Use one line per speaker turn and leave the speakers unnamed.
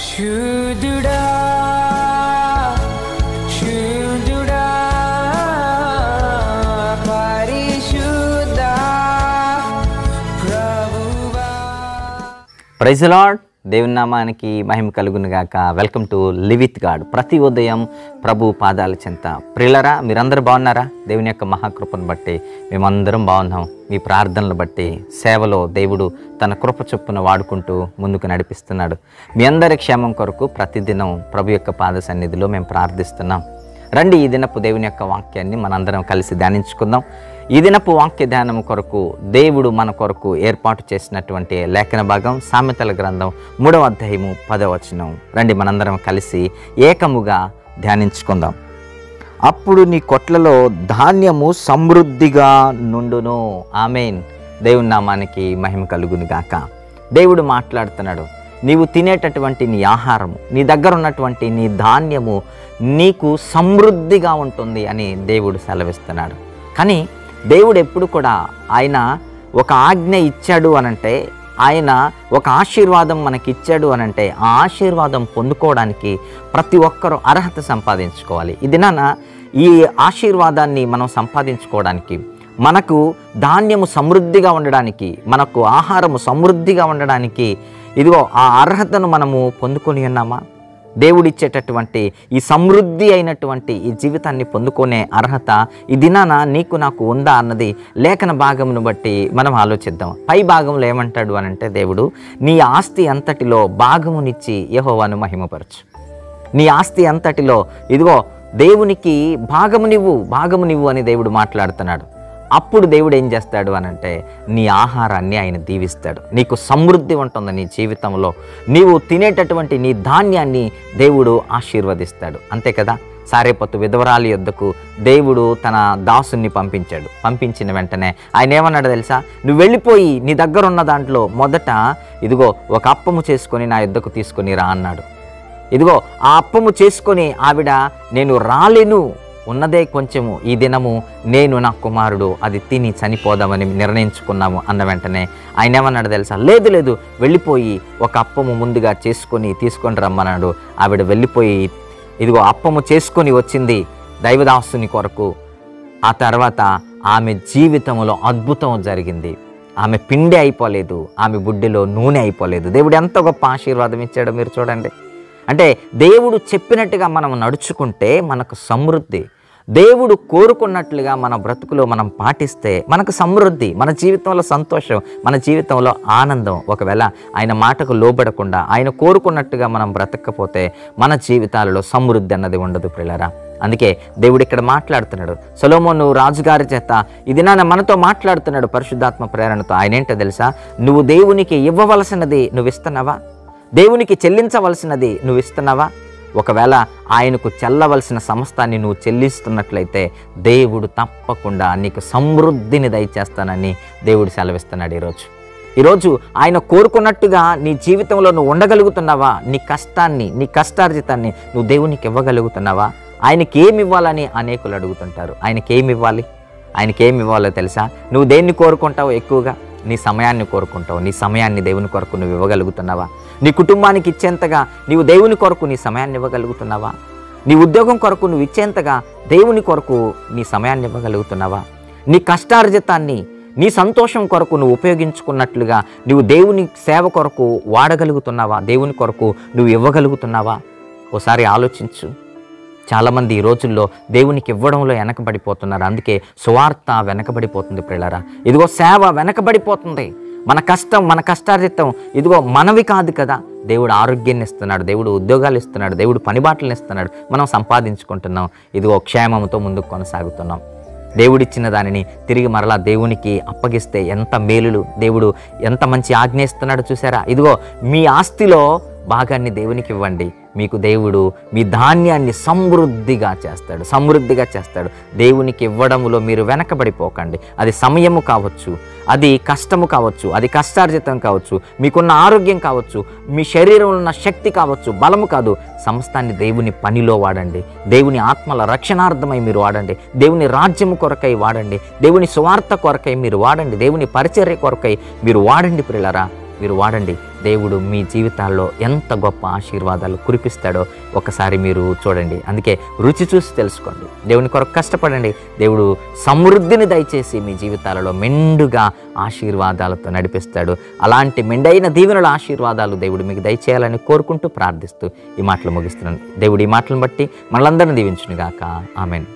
శుద్ధుడా శుద్ధుడా పరిశుద్ధ ప్రభువా.
Praise the Lord. దేవుని నామానికి మహిమ కలుగును గాక. Welcome to live with God. ప్రతి ఉదయం ప్రభు పాదాల చెంత. ప్రియులరా, మీరందరూ బాగున్నారా? దేవుని యొక్క మహాకృపను బట్టి మేమందరం బాగున్నాం. మీ ప్రార్థనలు బట్టి సేవలో దేవుడు తన కృప చొప్పున వాడుకుంటూ ముందుకు నడిపిస్తున్నాడు. మీ అందరి క్షేమం కొరకు ప్రతిదినం ప్రభు యొక్క పాద సన్నిధిలో మేము ప్రార్థిస్తున్నాం. రండి, ఈ దినపు దేవుని యొక్క వాక్యాన్ని మనందరం కలిసి ధ్యానించుకుందాం. ఈ దినపు వాక్య ధ్యానం కొరకు దేవుడు మన కొరకు ఏర్పాటు చేసినటువంటి లేఖన భాగం సామెతల గ్రంథం 3వ అధ్యాయము 10వ వచనం. రండి, మనందరం కలిసి ఏకముగా ధ్యానించుకుందాం. అప్పుడు నీ కొట్లలో ధాన్యము సమృద్ధిగా నుండును. ఆమేన్. దేవుని నామానికి మహిమ కలుగును గాక. దేవుడు మాట్లాడుతున్నాడు. నీవు తినేటటువంటి నీ ఆహారము, నీ దగ్గర ఉన్నటువంటి నీ ధాన్యము నీకు సమృద్ధిగా ఉంటుంది అని దేవుడు సెలవిస్తున్నాడు. కానీ దేవుడు ఎప్పుడు కూడా ఆయన ఒక ఆజ్ఞ ఇచ్చాడు అనంటే, ఆయన ఒక ఆశీర్వాదం మనకి ఇచ్చాడు అనంటే, ఆ ఆశీర్వాదం పొందుకోవడానికి ప్రతి ఒక్కరూ అర్హత సంపాదించుకోవాలి. ఈ దినాన ఈ ఆశీర్వాదాన్ని మనం సంపాదించుకోవడానికి, మనకు ధాన్యము సమృద్ధిగా ఉండడానికి, మనకు ఆహారము సమృద్ధిగా ఉండడానికి ఇదిగో ఆ అర్హతను మనము పొందుకొని ఉన్నామా? దేవుడిచ్చేటటువంటి ఈ సమృద్ధి అయినటువంటి ఈ జీవితాన్ని పొందుకునే అర్హత ఈ దినాన నీకు నాకు ఉందా అన్నది లేఖన భాగమును బట్టి మనం ఆలోచిద్దాం. పై భాగంలో ఏమంటాడు అనంటే, దేవుడు నీ ఆస్తి అంతటిలో భాగమునిచ్చి యెహోవాను మహిమపరచు. నీ ఆస్తి అంతటిలో ఇదిగో దేవునికి భాగము నివ్వు అని దేవుడు మాట్లాడుతున్నాడు. అప్పుడు దేవుడు ఏం చేస్తాడు అనంటే, నీ ఆహారాన్ని ఆయన దీవిస్తాడు. నీకు సమృద్ధి ఉంటుంది నీ జీవితంలో. నీవు తినేటటువంటి నీ ధాన్యాన్ని దేవుడు ఆశీర్వదిస్తాడు. అంతే కదా. సారేపత్తు విధవరాలి యొద్దకు దేవుడు తన దాసుని పంపించాడు. పంపించిన వెంటనే ఆయన ఏమన్నాడు తెలుసా? నువ్వు వెళ్ళిపోయి నీ దగ్గర ఉన్న దాంట్లో మొదట ఇదిగో ఒక అప్పము చేసుకొని నా యొద్దకు తీసుకొని రా అన్నాడు. ఇదిగో ఆ అప్పము చేసుకొని ఆవిడ, నేను రాలేను, ఉన్నదే కొంచెము, ఈ దినము నేను నా కుమారుడు అది తిని చనిపోదామని నిర్ణయించుకున్నాము అన్న వెంటనే ఆయన ఏమన్నాడు తెలుసా? లేదు, వెళ్ళిపోయి ఒక అప్పము ముందుగా చేసుకొని తీసుకొని రమ్మన్నాడు. ఆవిడ వెళ్ళిపోయి ఇదిగో అప్పము చేసుకొని వచ్చింది దైవదాసుని కొరకు. ఆ తర్వాత ఆమె జీవితంలో అద్భుతం జరిగింది. ఆమె పిండి అయిపోలేదు, ఆమె బుడ్డిలో నూనె అయిపోలేదు. దేవుడు ఎంత గొప్ప ఆశీర్వాదం ఇచ్చాడో మీరు చూడండి. అంటే దేవుడు చెప్పినట్టుగా మనం నడుచుకుంటే మనకు సమృద్ధి, దేవుడు కోరుకున్నట్లుగా మన బ్రతుకులో మనం పాటిస్తే మనకు సమృద్ధి, మన జీవితంలో సంతోషం, మన జీవితంలో ఆనందం. ఒకవేళ ఆయన మాటకు లోబడకుండా ఆయన కోరుకున్నట్టుగా మనం బ్రతకపోతే మన జీవితాలలో సమృద్ధి అన్నది ఉండదు ప్రియులారా. అందుకే దేవుడు ఇక్కడ మాట్లాడుతున్నాడు. సొలొమోను రాజుగారి చేత ఇది మనతో మాట్లాడుతున్నాడు పరిశుద్ధాత్మ ప్రేరణతో. ఆయన ఏంటో తెలుసా? నువ్వు దేవునికి ఇవ్వవలసినది నువ్వు ఇస్తున్నావా? దేవునికి చెల్లించవలసినది నువ్వు ఇస్తున్నావా? ఒకవేళ ఆయనకు చెల్లవలసిన సమస్తాన్ని నువ్వు చెల్లిస్తున్నట్లయితే దేవుడు తప్పకుండా నీకు సమృద్ధిని దయచేస్తానని దేవుడు సెలవిస్తున్నాడు. ఈరోజు ఆయన కోరుకున్నట్టుగా నీ జీవితంలో నువ్వు ఉండగలుగుతున్నావా? నీ కష్టాన్ని, నీ కష్టార్జితాన్ని నువ్వు దేవునికి ఇవ్వగలుగుతున్నావా? ఆయనకి ఏమి ఇవ్వాలని అనేకులు అడుగుతుంటారు. ఆయనకి ఏమి ఇవ్వాలి? ఆయనకి ఏమి ఇవ్వాలో తెలుసా? నువ్వు దేన్ని కోరుకుంటావు? ఎక్కువగా నీ సమయాన్ని కోరుకుంటావు. నీ సమయాన్ని దేవుని కొరకు నువ్వు ఇవ్వగలుగుతున్నావా? నీ కుటుంబానికి ఇచ్చేంతగా నీవు దేవుని కొరకు నీ సమయాన్ని ఇవ్వగలుగుతున్నావా? నీ ఉద్యోగం కొరకు నువ్వు ఇచ్చేంతగా దేవుని కొరకు నీ సమయాన్ని ఇవ్వగలుగుతున్నావా? నీ కష్టార్జితాన్ని నీ సంతోషం కొరకు నువ్వు ఉపయోగించుకున్నట్లుగా నువ్వు దేవుని సేవ కొరకు వాడగలుగుతున్నావా? దేవుని కొరకు నువ్వు ఇవ్వగలుగుతున్నావా? ఓసారి ఆలోచించు. చాలామంది ఈ రోజుల్లో దేవునికి ఇవ్వడంలో వెనకబడిపోతున్నారు. అందుకే సువార్త వెనకబడిపోతుంది ప్రియులారా. ఇదిగో సేవ వెనకబడిపోతుంది. మన కష్టం, మన కష్టార్జితం ఇదిగో మనవి కాదు కదా. దేవుడు ఆరోగ్యాన్ని ఇస్తున్నాడు, దేవుడు ఉద్యోగాలు ఇస్తున్నాడు, దేవుడు పనిబాటలను ఇస్తున్నాడు. మనం సంపాదించుకుంటున్నాం. ఇదిగో క్షేమంతో ముందుకు కొనసాగుతున్నాం. దేవుడిచ్చిన దానిని తిరిగి మరలా దేవునికి అప్పగిస్తే ఎంత మేలులు. దేవుడు ఎంత మంచి ఆజ్ఞ ఇస్తున్నాడు చూసారా? ఇదిగో మీ ఆస్తిలో భాగాన్ని దేవునికి ఇవ్వండి. మీకు దేవుడు మీ ధాన్యాన్ని సమృద్ధిగా చేస్తాడు. దేవునికి ఇవ్వడంలో మీరు వెనకబడిపోకండి. అది సమయము కావచ్చు, అది కష్టము కావచ్చు, అది కష్టార్జితం కావచ్చు, మీకున్న ఆరోగ్యం కావచ్చు, మీ శరీరంలో ఉన్న శక్తి కావచ్చు, బలము కాదు, సమస్తాన్ని దేవుని పనిలో వాడండి. దేవుని ఆత్మల రక్షణార్థమై మీరు వాడండి. దేవుని రాజ్యము కొరకై వాడండి. దేవుని సువార్త కొరకై మీరు వాడండి. దేవుని పరిచర్య కొరకై మీరు వాడండి ప్రియులారా. మీరు వాడండి. దేవుడు మీ జీవితాల్లో ఎంత గొప్ప ఆశీర్వాదాలు కురిపిస్తాడో ఒకసారి మీరు చూడండి. అందుకే రుచి చూసి తెలుసుకోండి. దేవుని కొరకు కష్టపడండి. దేవుడు సమృద్ధిని దయచేసి మీ జీవితాలలో మెండుగా ఆశీర్వాదాలతో నడిపిస్తాడు. అలాంటి మెండైన దీవెనల ఆశీర్వాదాలు దేవుడు మీకు దయచేయాలని కోరుకుంటూ ప్రార్థిస్తూ ఈ మాటలు ముగిస్తున్నాను. దేవుడు ఈ మాటలను బట్టి మనలందరినీ దీవించునుగాక. ఆమేన్.